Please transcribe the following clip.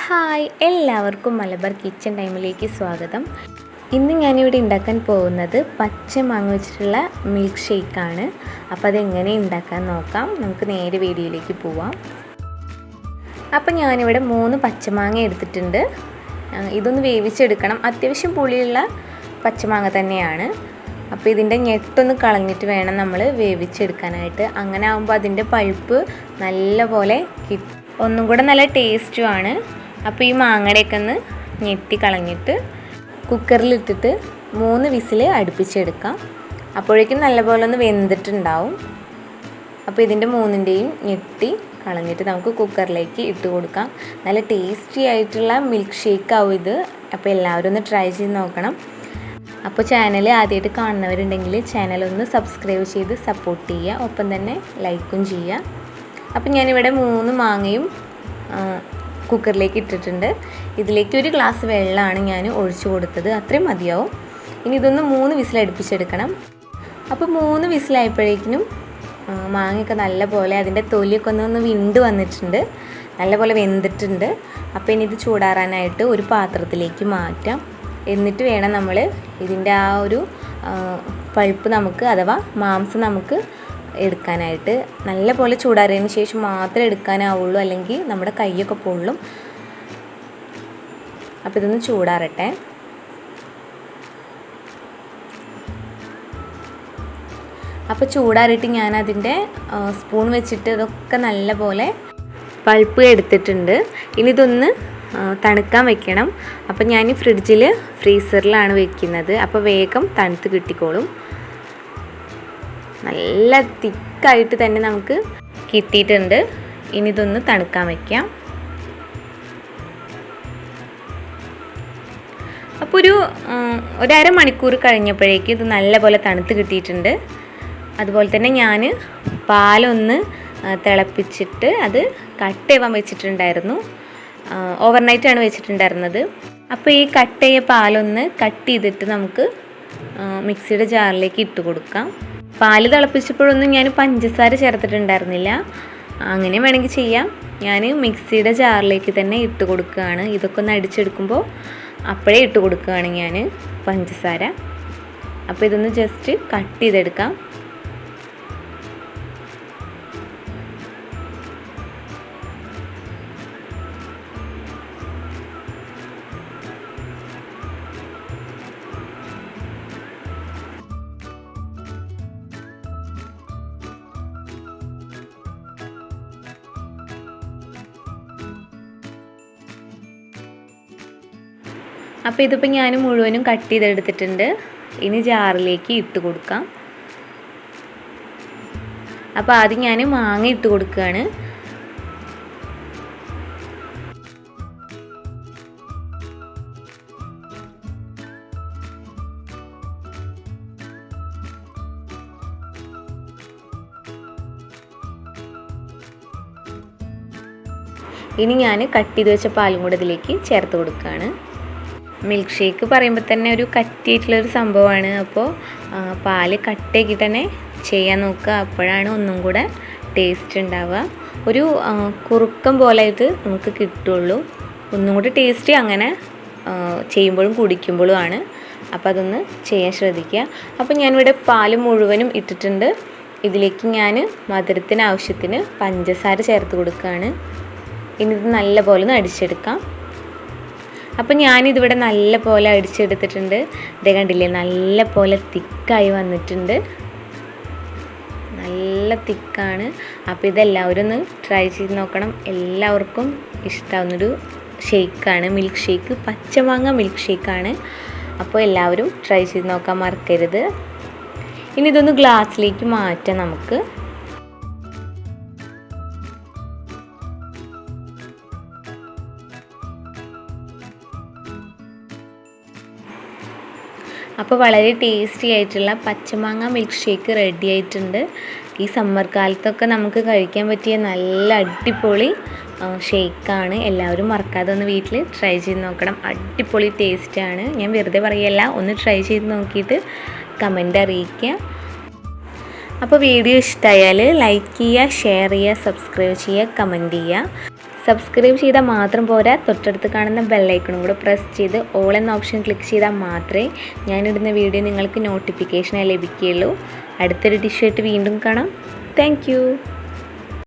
Hi, എല്ലാവർക്കും Malabar kitchen ടൈമിലേക്ക് സ്വാഗതം. ഇന്ന് ഞാനിവിടെ ഉണ്ടാക്കാൻ പോകുന്നത് പച്ച മാങ്ങ വെച്ചിട്ടുള്ള മിൽക്ക് ഷേക്കാണ്. അപ്പോൾ അതെങ്ങനെ ഉണ്ടാക്കാൻ നോക്കാം. നമുക്ക് നേരെ വീഡിയോയിലേക്ക് പോവാം. അപ്പോൾ ഞാനിവിടെ 3 പച്ചമാങ്ങ എടുത്തിട്ടുണ്ട്. ഇതൊന്ന് വേവിച്ചെടുക്കണം. അത്യാവശ്യം പുളിയുള്ള പച്ചമാങ്ങ തന്നെയാണ്. അപ്പോൾ ഇതിൻ്റെ ഞെട്ടൊന്ന് കളഞ്ഞിട്ട് വേണം നമ്മൾ വേവിച്ചെടുക്കാനായിട്ട്. അങ്ങനെ ആകുമ്പോൾ അതിൻ്റെ പൾപ്പ് നല്ലപോലെ ഒന്നും കൂടെ നല്ല ടേസ്റ്റുമാണ്. അപ്പോൾ ഈ മാങ്ങയുടെയൊക്കെ ഒന്ന് ഞെട്ടി കളഞ്ഞിട്ട് കുക്കറിലിട്ടിട്ട് 3 വിസിൽ അടുപ്പിച്ചെടുക്കാം. അപ്പോഴേക്കും നല്ലപോലെ ഒന്ന് വെന്തിട്ടുണ്ടാവും. അപ്പോൾ ഇതിൻ്റെ 3ൻ്റെയും ഞെട്ടി കളഞ്ഞിട്ട് നമുക്ക് കുക്കറിലേക്ക് ഇട്ട് കൊടുക്കാം. നല്ല ടേസ്റ്റി ആയിട്ടുള്ള മിൽക്ക് ഷേക്കാവും ഇത്. അപ്പോൾ എല്ലാവരും ഒന്ന് ട്രൈ ചെയ്ത് നോക്കണം. അപ്പോൾ ചാനൽ ആദ്യമായിട്ട് കാണുന്നവരുണ്ടെങ്കിൽ ചാനലൊന്ന് സബ്സ്ക്രൈബ് ചെയ്ത് സപ്പോർട്ട് ചെയ്യുക. ഒപ്പം തന്നെ ലൈക്കും ചെയ്യുക. അപ്പോൾ ഞാനിവിടെ 3 മാങ്ങയും കുക്കറിലേക്ക് ഇട്ടിട്ടുണ്ട്. ഇതിലേക്ക് 1 ഗ്ലാസ് വെള്ളമാണ് ഞാൻ ഒഴിച്ചു കൊടുത്തത്. അത്രയും മതിയാവും. ഇനി ഇതൊന്ന് 3 വിസിൽ അടുപ്പിച്ചെടുക്കണം. അപ്പോൾ 3 വിസിലായപ്പോഴേക്കും മാങ്ങയൊക്കെ നല്ലപോലെ അതിൻ്റെ തൊലിയൊക്കെ ഒന്ന് വിണ്ട് വന്നിട്ടുണ്ട്. നല്ലപോലെ വെന്തിട്ടുണ്ട്. അപ്പോൾ ഇനി ഇത് ചൂടാറാനായിട്ട് ഒരു പാത്രത്തിലേക്ക് മാറ്റാം. എന്നിട്ട് വേണം നമ്മൾ ഇതിൻ്റെ ആ ഒരു പൾപ്പ് നമുക്ക് അഥവാ മാംസം നമുക്ക് എടുക്കാനായിട്ട്. നല്ലപോലെ ചൂടാറിയതിന് ശേഷം മാത്രമേ എടുക്കാനാവുള്ളൂ, അല്ലെങ്കിൽ നമ്മുടെ കൈയൊക്കെ പൊള്ളും. അപ്പോൾ ഇതൊന്ന് ചൂടാറട്ടെ. അപ്പോൾ ചൂടാറിയിട്ട് ഞാൻ അതിൻ്റെ സ്പൂൺ വെച്ചിട്ട് ഇതൊക്കെ നല്ലപോലെ പൾപ്പ് എടുത്തിട്ടുണ്ട്. ഇനി ഇതൊന്ന് തണുക്കാൻ വെക്കണം. അപ്പോൾ ഞാൻ ഫ്രീസറിലാണ് വെക്കുന്നത്. അപ്പോൾ വേഗം തണുത്ത് കിട്ടിക്കോളും. നല്ല തിക്കായിട്ട് തന്നെ നമുക്ക് കിട്ടിയിട്ടുണ്ട്. ഇനി ഇതൊന്ന് തണുക്കാൻ വയ്ക്കാം. അപ്പോൾ ഒരു അരമണിക്കൂർ കഴിഞ്ഞപ്പോഴേക്കും ഇത് നല്ലപോലെ തണുത്ത് കിട്ടിയിട്ടുണ്ട്. അതുപോലെ തന്നെ ഞാൻ പാലൊന്ന് തിളപ്പിച്ചിട്ട് അത് കട്ട് ചെയ്യാൻ വെച്ചിട്ടുണ്ടായിരുന്നു. ഓവർനൈറ്റാണ് വെച്ചിട്ടുണ്ടായിരുന്നത്. അപ്പോൾ ഈ കട്ട് ചെയ്ത പാലൊന്ന് കട്ട് ചെയ്തിട്ട് നമുക്ക് മിക്സിയുടെ ജാറിലേക്ക് ഇട്ട് കൊടുക്കാം. പാല് തിളപ്പിച്ചപ്പോഴൊന്നും ഞാൻ പഞ്ചസാര ചേർത്തിട്ടുണ്ടായിരുന്നില്ല. അങ്ങനെ വേണമെങ്കിൽ ചെയ്യാം. ഞാൻ മിക്സിയുടെ ജാറിലേക്ക് തന്നെ ഇട്ട് കൊടുക്കുകയാണ്. ഇതൊക്കെ ഒന്ന് അടിച്ചെടുക്കുമ്പോൾ അപ്പോഴേ ഇട്ട് കൊടുക്കുകയാണ് ഞാൻ പഞ്ചസാര. അപ്പോൾ ഇതൊന്ന് ജസ്റ്റ് കട്ട് ചെയ്തെടുക്കാം. അപ്പോൾ ഇതിപ്പോൾ ഞാൻ മുഴുവനും കട്ട് ചെയ്തെടുത്തിട്ടുണ്ട്. ഇനി ജാറിലേക്ക് ഇട്ട് കൊടുക്കാം. അപ്പോൾ ആദ്യം ഞാൻ മാങ്ങ ഇട്ട് കൊടുക്കുകയാണ്. ഇനി ഞാൻ കട്ട് ചെയ്ത് വെച്ച പാലും കൂടെ ഇതിലേക്ക് ചേർത്ത് കൊടുക്കുകയാണ്. മിൽക്ക് ഷേക്ക് പറയുമ്പോൾ തന്നെ ഒരു കട്ടിയായിട്ടുള്ളൊരു സംഭവമാണ്. അപ്പോൾ പാല് കട്ടയാക്കി തന്നെ ചെയ്യാൻ നോക്കുക. അപ്പോഴാണ് ഒന്നും കൂടെ ടേസ്റ്റ് ഉണ്ടാവുക. ഒരു കുറുക്കം പോലെ ആയിട്ട് നമുക്ക് കിട്ടുള്ളൂ. ഒന്നും കൂടെ ടേസ്റ്റ് അങ്ങനെ ചെയ്യുമ്പോഴും കുടിക്കുമ്പോഴും ആണ്. അപ്പോൾ അതൊന്ന് ചെയ്യാൻ ശ്രദ്ധിക്കുക. അപ്പോൾ ഞാനിവിടെ പാല് മുഴുവനും ഇട്ടിട്ടുണ്ട്. ഇതിലേക്ക് ഞാൻ മധുരത്തിന് ആവശ്യത്തിന് പഞ്ചസാര ചേർത്ത് കൊടുക്കുകയാണ്. ഇനി ഇത് നല്ലപോലെ ഒന്ന് അടിച്ചെടുക്കാം. അപ്പോൾ ഞാനിതിവിടെ നല്ല പോലെ അടിച്ചെടുത്തിട്ടുണ്ട്. ഇതേ കണ്ടില്ലേ, നല്ല പോലെ തിക്കായി വന്നിട്ടുണ്ട്. നല്ല തിക്കാണ്. അപ്പോൾ ഇതെല്ലാവരും ഒന്ന് ട്രൈ ചെയ്ത് നോക്കണം. എല്ലാവർക്കും ഇഷ്ടമാവുന്നൊരു ഷേക്കാണ് മിൽക്ക് ഷേക്ക്. പച്ചമാങ്ങ മിൽക്ക് ഷേക്കാണ്. അപ്പോൾ എല്ലാവരും ട്രൈ ചെയ്ത് നോക്കാൻ മറക്കരുത്. ഇനി ഇതൊന്ന് ഗ്ലാസ്സിലേക്ക് മാറ്റാം നമുക്ക്. അപ്പോൾ വളരെ ടേസ്റ്റി ആയിട്ടുള്ള പച്ചമാങ്ങ മിൽക്ക് ഷേക്ക് റെഡി ആയിട്ടുണ്ട്. ഈ സമ്മർ കാലത്തൊക്കെ നമുക്ക് കഴിക്കാൻ പറ്റിയ നല്ല അടിപൊളി ഷേക്കാണ്. എല്ലാവരും മറക്കാതെ ഒന്ന് വീട്ടിൽ ട്രൈ ചെയ്ത് നോക്കണം. അടിപൊളി ടേസ്റ്റാണ്. ഞാൻ വെറുതെ പറയല്ല, ഒന്ന് ട്രൈ ചെയ്ത് നോക്കിയിട്ട് കമൻ്റ് അറിയിക്കുക. അപ്പോൾ വീഡിയോ ഇഷ്ടമായാൽ ലൈക്ക് ചെയ്യുക, ഷെയർ ചെയ്യുക, സബ്സ്ക്രൈബ് ചെയ്യുക, കമൻറ്റ് ചെയ്യുക. സബ്സ്ക്രൈബ് ചെയ്താൽ മാത്രം പോരാ, തൊട്ടടുത്ത് കാണുന്ന ബെല്ലൈക്കണും കൂടെ പ്രസ് ചെയ്ത് ഓൾ എന്ന ഓപ്ഷൻ ക്ലിക്ക് ചെയ്താൽ മാത്രമേ ഞാനിടുന്ന വീഡിയോ നിങ്ങൾക്ക് നോട്ടിഫിക്കേഷനായി ലഭിക്കുകയുള്ളൂ. അടുത്തൊരു ഡിഷായിട്ട് വീണ്ടും കാണാം. താങ്ക്